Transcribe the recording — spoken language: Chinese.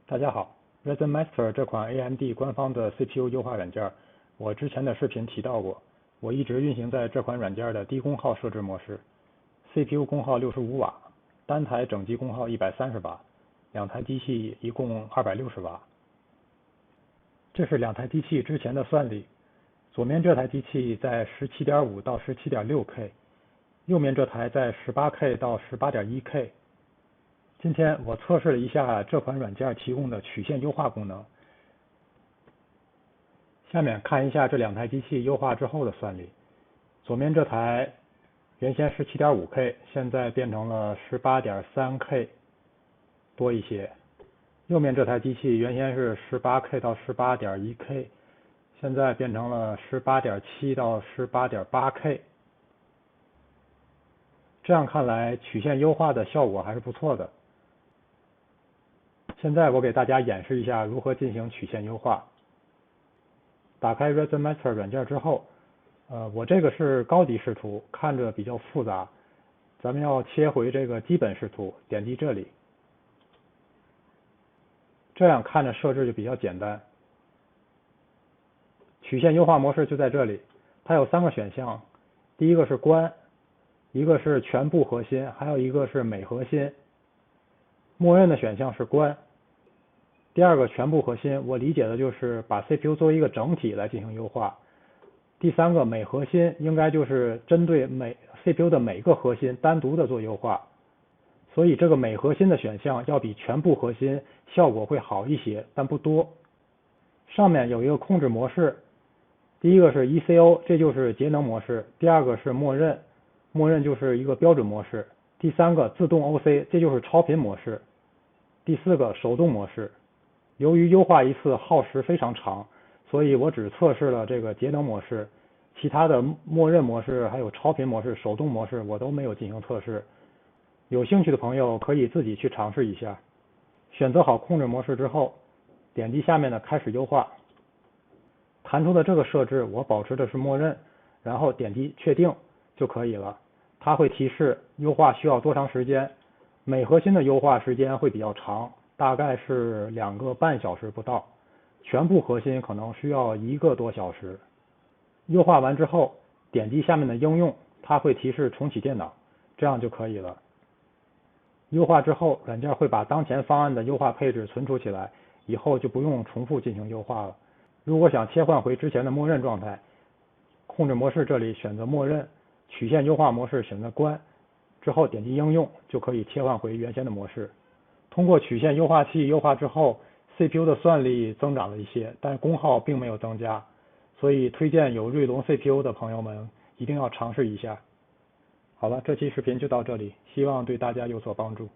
大家好 ，Ryzen Master 这款 AMD 官方的 CPU 优化软件，我之前的视频提到过，我一直运行在这款软件的低功耗设置模式 ，CPU 功耗65瓦，单台整机功耗130瓦，两台机器一共260瓦。这是两台机器之前的算力，左面这台机器在 17.5 到 17.6K， 右面这台在 18K 到 18.1K。今天我测试了一下这款软件提供的曲线优化功能。下面看一下这两台机器优化之后的算力。左面这台原先 17.5K， 现在变成了 18.3K 多一些。右面这台机器原先是 18K 到 18.1K， 现在变成了 18.7 到 18.8K。这样看来曲线优化的效果还是不错的。现在我给大家演示一下如何进行曲线优化。打开 Ryzen Master 软件之后，我这个是高级视图，看着比较复杂，咱们要切回这个基本视图，点击这里，这样看着设置就比较简单。曲线优化模式就在这里，它有3个选项，第一个是关，一个是全部核心，还有一个是每核心。默认的选项是关。第二个全部核心，我理解的就是把 CPU 作为一个整体来进行优化。第三个每核心应该就是针对CPU 的每个核心单独的做优化，所以这个每核心的选项要比全部核心效果会好一些，但不多。上面有一个控制模式，第一个是 ECO， 这就是节能模式；第二个是默认，默认就是一个标准模式；第三个自动 OC， 这就是超频模式；第四个手动模式。由于优化一次耗时非常长，所以我只测试了这个节能模式，其他的默认模式还有超频模式、手动模式我都没有进行测试。有兴趣的朋友可以自己去尝试一下。选择好控制模式之后，点击下面的开始优化。弹出的这个设置我保持的是默认，然后点击确定就可以了。它会提示优化需要多长时间，每核心的优化时间会比较长，大概是2个半小时不到，全部核心可能需要1个多小时。优化完之后，点击下面的应用，它会提示重启电脑，这样就可以了。优化之后，软件会把当前方案的优化配置存储起来，以后就不用重复进行优化了。如果想切换回之前的默认状态，控制模式这里选择默认，曲线优化模式选择关，之后点击应用就可以切换回原先的模式。通过曲线优化器优化之后 ，CPU 的算力增长了一些，但功耗并没有增加，所以推荐有锐龙 CPU 的朋友们一定要尝试一下。好了，这期视频就到这里，希望对大家有所帮助。